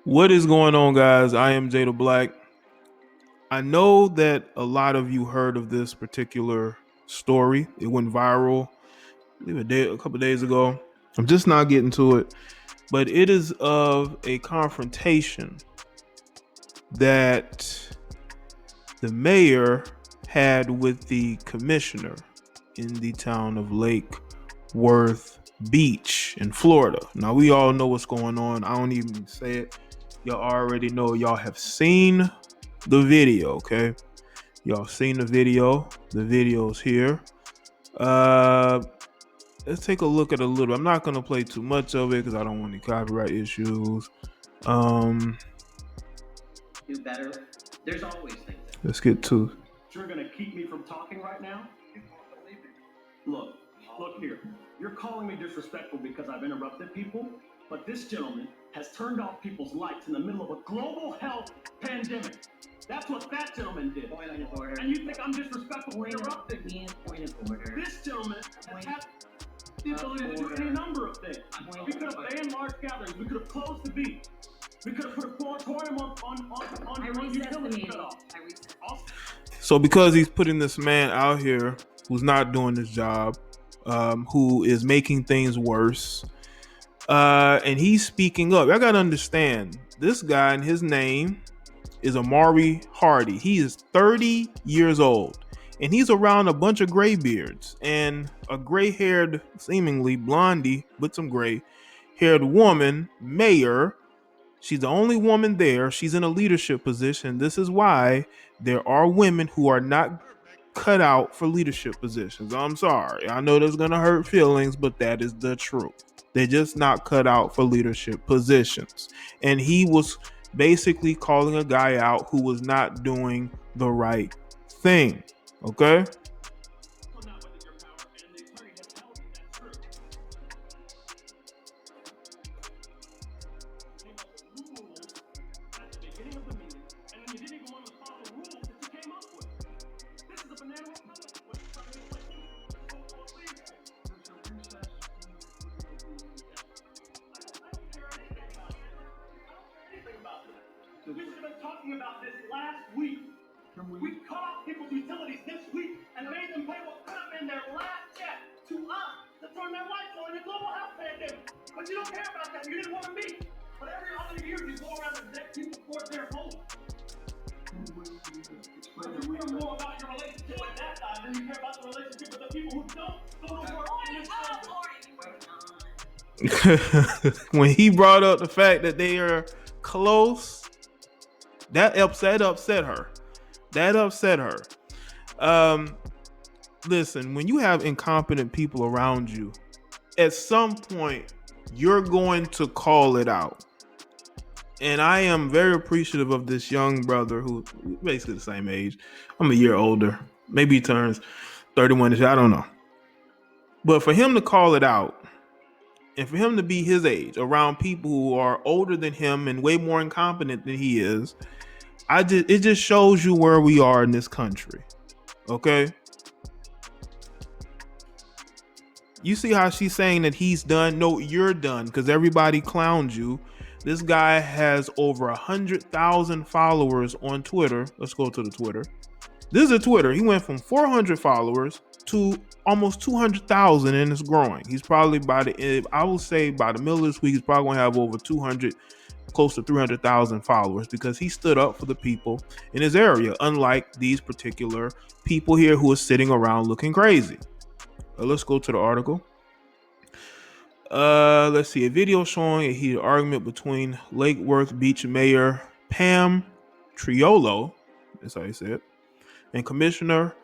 What is going on, guys? I am Jada Black. I know that a lot of you heard of this particular story. It went viral, I believe a couple days ago. I'm just not getting to it, but it is of a confrontation that the mayor had with the commissioner in the town of Lake Worth Beach in Florida. Now, we all know what's going on. I don't even say it. Y'all already know. Y'all have seen the video, okay? Y'all seen the video. The video's here. Let's take a look at a little. I'm not gonna play too much of it because I don't want any copyright issues. Do better. There's always things. Let's get to. You're gonna keep me from talking right now? Look here. You're calling me disrespectful because I've interrupted people, but this gentleman has turned off people's lights in the middle of a global health pandemic. That's what that gentleman did. Point of order. And you think I'm disrespectful for interrupting me? Point of order. This gentleman has had the ability to do any number of things. We could have banned large gatherings. We could have closed the beach. We could have put a moratorium on utility shut off. So because he's putting this man out here who's not doing his job, who is making things worse, and he's speaking up. I gotta understand this guy, and his name is Omari Hardy. He is 30 years old, and he's around a bunch of graybeards and a gray-haired, seemingly blondie with some gray-haired woman, mayor. She's the only woman there. She's in a leadership position. This is why there are women who are not cut out for leadership positions. I'm sorry. I know that's going to hurt feelings, but that is the truth. They're just not cut out for leadership positions. And he was basically calling a guy out who was not doing the right thing. Okay? We should have been talking about this last week. We cut off people's utilities this week and made them pay what could have been their last check to us to turn their lights on in a global health pandemic. But you don't care about that. You didn't want to meet. But every other year you go around and deck people towards their homes. You care more about your relationship with that guy than you care about the relationship with the people who don't go to work in this country. When he brought up the fact that they are close, that upset her. Listen, when you have incompetent people around you, at some point you're going to call it out. And I am very appreciative of this young brother who basically the same age. I'm a year older. Maybe he turns 31 this year. I don't know. But for him to call it out, and for him to be his age around people who are older than him and way more incompetent than he is, it just shows you where we are in this country. Okay? You see how she's saying that he's done? No, you're done, because everybody clowned you. This guy has over 100,000 followers on Twitter. Let's go to the Twitter. This is a Twitter. He went from 400 followers to almost 200,000, and it's growing. He's probably by the middle of this week, he's probably going to have over 200, close to 300,000 followers, because he stood up for the people in his area, unlike these particular people here who are sitting around looking crazy. Let's go to the article. Let's see. A video showing a heated argument between Lake Worth Beach Mayor Pam Triolo, that's how you say it, and Commissioner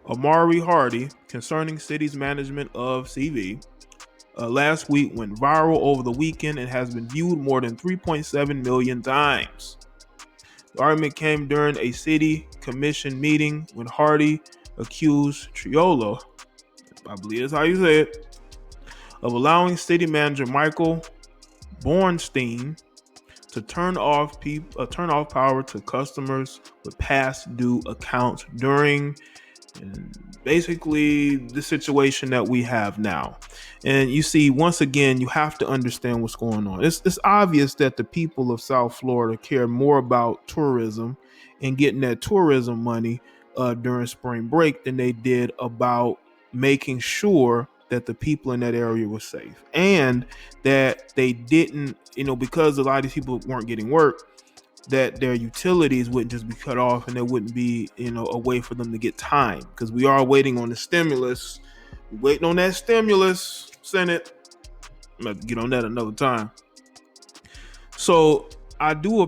Omari Hardy concerning city's management of CV. Last week went viral over the weekend and has been viewed more than 3.7 million times. The argument came during a city commission meeting when Hardy accused Triolo, I believe that's how you say it, of allowing city manager Michael Bornstein to turn off power to customers with past due accounts during And basically the situation that we have now. And you see, once again, you have to understand what's going on. It's obvious that the people of South Florida care more about tourism and getting that tourism money during spring break than they did about making sure that the people in that area were safe, and that they didn't, because a lot of these people weren't getting work, that their utilities wouldn't just be cut off, and there wouldn't be a way for them to get time, because we are waiting on the stimulus. We're waiting on that stimulus, Senate. I'm going to get on that another time. So I do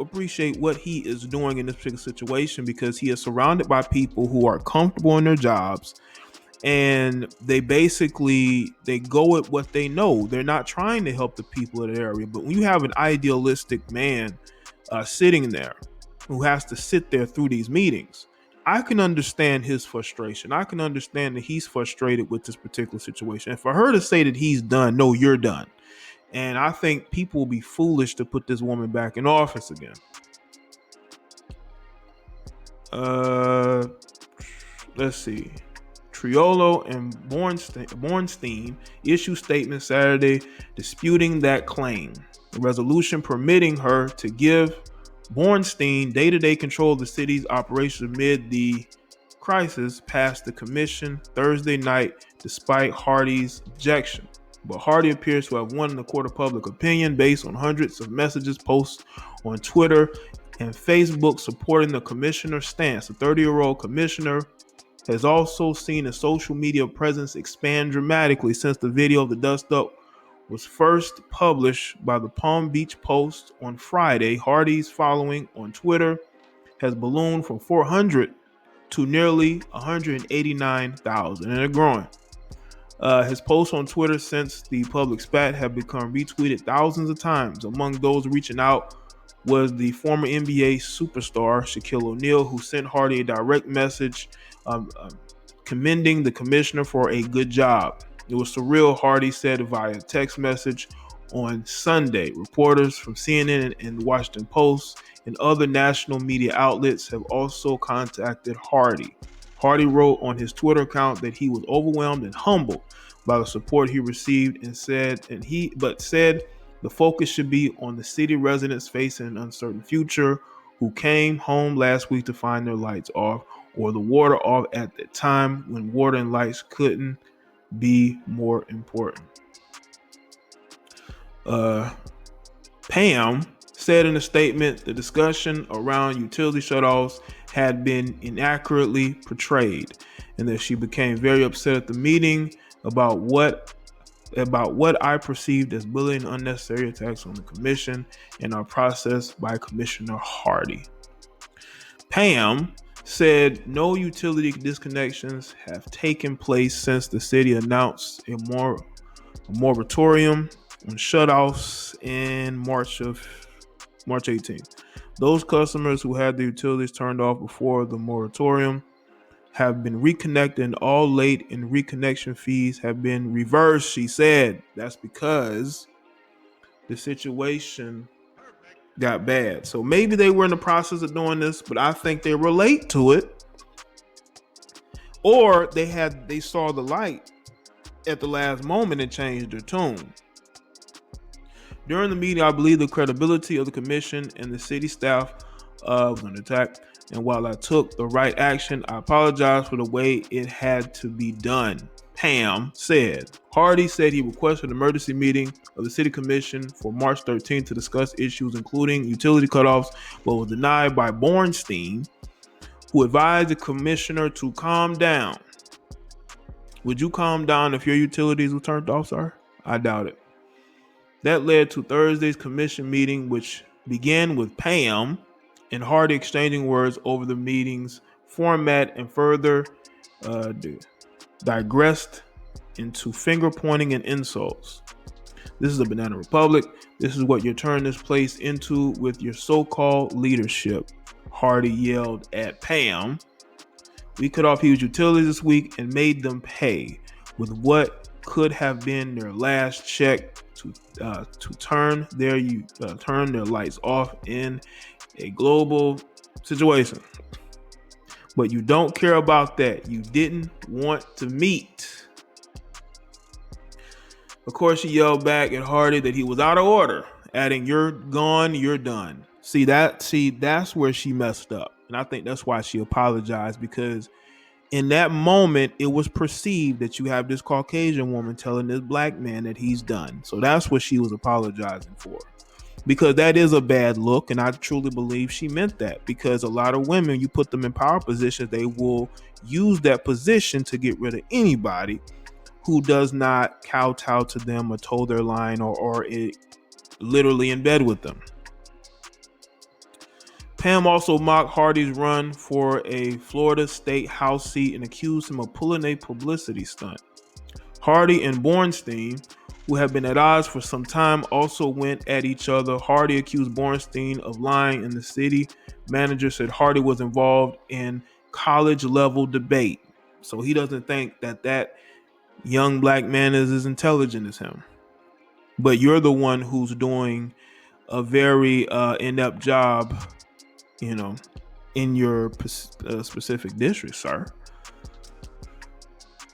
appreciate what he is doing in this particular situation, because he is surrounded by people who are comfortable in their jobs, and they go with what they know. They're not trying to help the people in the area. But when you have an idealistic man sitting there who has to sit there through these meetings, I can understand his frustration. I can understand that he's frustrated with this particular situation. And for her to say that he's done, no, you're done. And I think people will be foolish to put this woman back in office again. Let's see. Triolo and Bornstein issued statements Saturday disputing that claim. The resolution permitting her to give Bornstein day-to-day control of the city's operations amid the crisis passed the commission Thursday night despite Hardy's objection. But Hardy appears to have won in the court of public opinion based on hundreds of messages posted on Twitter and Facebook supporting the commissioner's stance. The 30-year-old commissioner has also seen a social media presence expand dramatically since the video of the dust-up was first published by the Palm Beach Post on Friday. Hardy's following on Twitter has ballooned from 400 to nearly 189,000, and they're growing. His posts on Twitter since the public spat have become retweeted thousands of times. Among those reaching out was the former NBA superstar Shaquille O'Neal, who sent Hardy a direct message commending the commissioner for a good job. It was surreal, Hardy said via text message on Sunday. Reporters from CNN and the Washington Post and other national media outlets have also contacted Hardy. Hardy wrote on his Twitter account that he was overwhelmed and humbled by the support he received, and said the focus should be on the city residents facing an uncertain future who came home last week to find their lights off or the water off at the time when water and lights couldn't be more important. Pam said in a statement the discussion around utility shutoffs had been inaccurately portrayed, and that she became very upset at the meeting about what I perceived as bullying and unnecessary attacks on the commission and our process by Commissioner Hardy. Pam said no utility disconnections have taken place since the city announced a moratorium on shutoffs in March 18th. Those customers who had the utilities turned off before the moratorium have been reconnected, and all late and reconnection fees have been reversed, she said. That's because the situation got bad. So maybe they were in the process of doing this, but I think they were late to it. Or they saw the light at the last moment and changed their tune. During the meeting, I believe the credibility of the commission and the city staff was under attack. And while I took the right action, I apologize for the way it had to be done, Pam said. Hardy said he requested an emergency meeting of the city commission for March 13th to discuss issues including utility cutoffs, but was denied by Bornstein, who advised the commissioner to calm down. Would you calm down if your utilities were turned off, sir? I doubt it. That led to Thursday's commission meeting, which began with Pam and Hardy exchanging words over the meeting's format and further digressed into finger pointing and insults. This is a banana republic. This is what you're turning this place into with your so-called leadership, Hardy yelled at Pam. We cut off huge utilities this week and made them pay with what could have been their last check to turn their lights off in a global situation. but you don't care about that. You didn't want to meet. Of course, she yelled back at Hardy that he was out of order, adding, "You're gone, you're done." That's where she messed up. And I think that's why she apologized, because in that moment, it was perceived that you have this Caucasian woman telling this black man that he's done. So that's what she was apologizing for, because that is a bad look. And I truly believe she meant that, because a lot of women, you put them in power positions, they will use that position to get rid of anybody who does not kowtow to them or toe their line or literally in bed with them. Pam also mocked Hardy's run for a Florida state House seat and accused him of pulling a publicity stunt. Hardy and Bornstein, who have been at odds for some time, also went at each other. Hardy accused Bornstein of lying, and the city manager said Hardy was involved in college-level debate. So he doesn't think that young black man is as intelligent as him. But you're the one who's doing a very inept job, in your specific district, sir.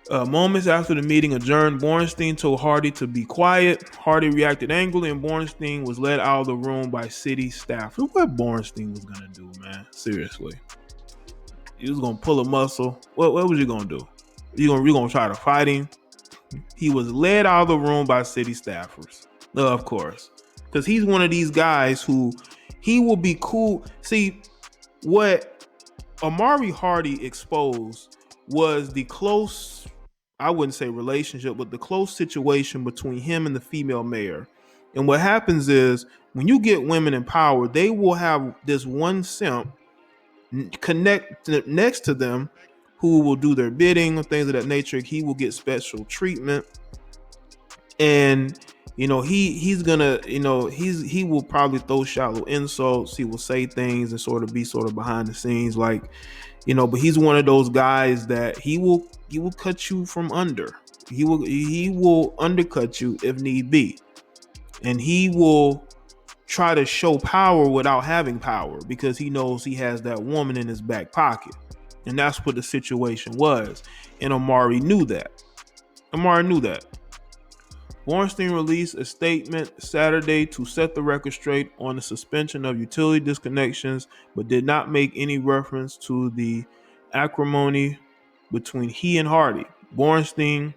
Moments after the meeting adjourned, Bornstein told Hardy to be quiet. Hardy reacted angrily, and Bornstein was led out of the room by city staff. Look what Bornstein was gonna do, man. Seriously, he was gonna pull a muscle. What was you gonna do? You gonna try to fight him? He was led out of the room by city staffers, of course, because he's one of these guys who he will be cool. See, what Omari Hardy exposed was the close, I wouldn't say relationship, but the close situation between him and the female mayor. And what happens is, when you get women in power, they will have this one simp connect next to them who will do their bidding and things of that nature. He will get special treatment. And he's gonna, he will probably throw shallow insults. He will say things and sort of be behind the scenes, like, but he's one of those guys that he will cut you from under. He will undercut you if need be. And he will try to show power without having power, because he knows he has that woman in his back pocket. And that's what the situation was. And Omari knew that. Bornstein released a statement Saturday to set the record straight on the suspension of utility disconnections, but did not make any reference to the acrimony between he and Hardy. Bornstein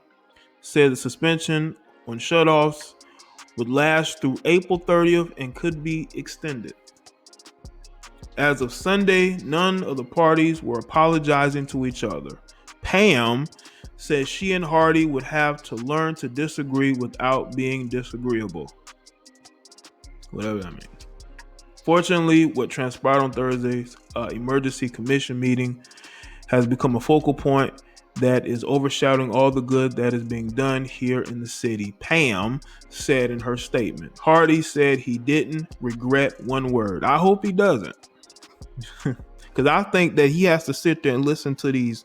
said the suspension on shutoffs would last through April 30th and could be extended. As of Sunday, none of the parties were apologizing to each other. Pam said she and Hardy would have to learn to disagree without being disagreeable. Whatever that means. Fortunately, what transpired on Thursday's emergency commission meeting has become a focal point that is overshadowing all the good that is being done here in the city, Pam said in her statement. Hardy said he didn't regret one word. I hope he doesn't. Because I think that he has to sit there and listen to these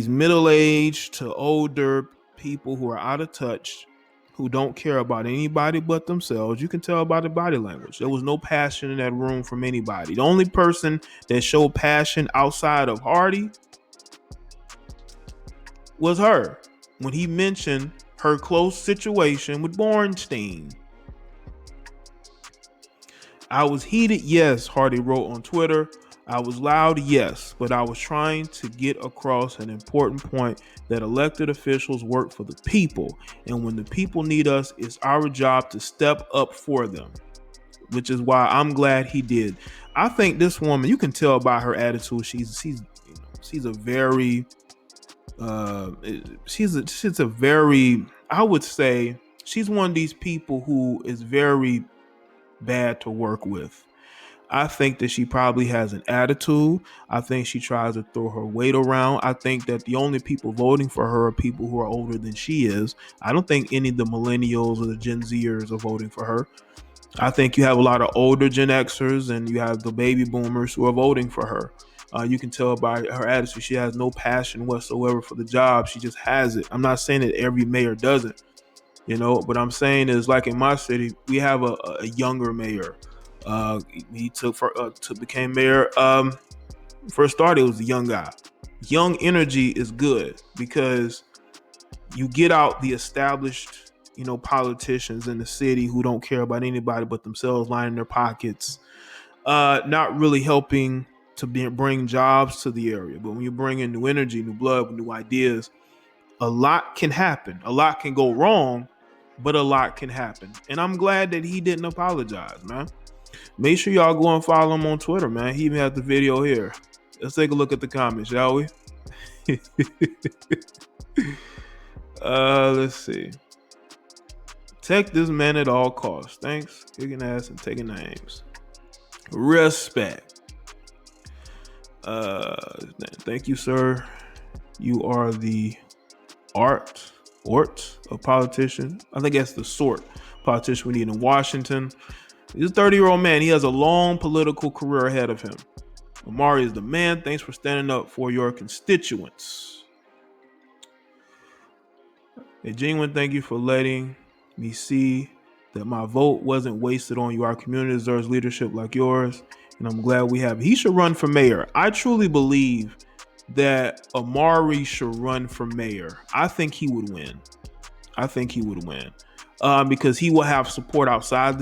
middle-aged to older people who are out of touch, who don't care about anybody but themselves. You can tell by the body language. There was no passion in that room from anybody. The only person that showed passion outside of Hardy was her, when he mentioned her close situation with Bornstein. I was heated, yes, Hardy wrote on Twitter. I was loud, yes, but I was trying to get across an important point that elected officials work for the people. And when the people need us, it's our job to step up for them, which is why I'm glad he did. I think this woman, you can tell by her attitude, she's a very, she's a very, I would say, she's one of these people who is very bad to work with. I think that she probably has an attitude. I think she tries to throw her weight around. I think that the only people voting for her are people who are older than she is. I don't think any of the millennials or the Gen Zers are voting for her. I think you have a lot of older Gen Xers and you have the baby boomers who are voting for her. You can tell by her attitude, she has no passion whatsoever for the job. She just has it. I'm not saying that every mayor doesn't, but I'm saying is, like in my city, we have a younger mayor. He became mayor First started, it was a young guy. Young energy is good because you get out the established, politicians in the city who don't care about anybody but themselves, lining their pockets, not really helping to bring jobs to the area. But when you bring in new energy, new blood, new ideas, a lot can happen. A lot can go wrong, but a lot can happen. And I'm glad that he didn't apologize, man. Make sure y'all go and follow him on Twitter, man. He even has the video here. Let's take a look at the comments, shall we? Let's see. Protect this man at all costs. Thanks. Kicking ass and taking names. Respect. Thank you, sir. You are the ort of politician. I think that's the sort politician we need in Washington. He's a 30-year-old man. He has a long political career ahead of him. Omari is the man. Thanks for standing up for your constituents. A genuine thank you for letting me see that my vote wasn't wasted on you. Our community deserves leadership like yours, and I'm glad we have it. He should run for mayor. I truly believe that Omari should run for mayor. I think he would win. Because he will have support outside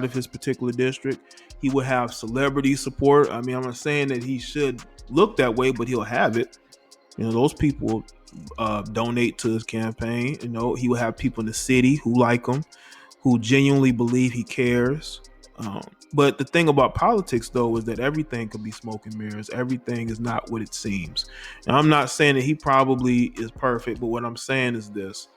of his particular district. He will have celebrity support. I mean, I'm not saying that he should look that way, but he'll have it. Those people donate to his campaign. He will have people in the city who like him, who genuinely believe he cares. But the thing about politics, though, is that everything could be smoke and mirrors. Everything is not what it seems. And I'm not saying that he probably is perfect, but what I'm saying is this.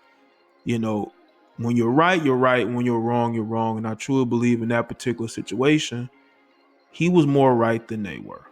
When you're right, you're right. When you're wrong, you're wrong. And I truly believe in that particular situation, he was more right than they were.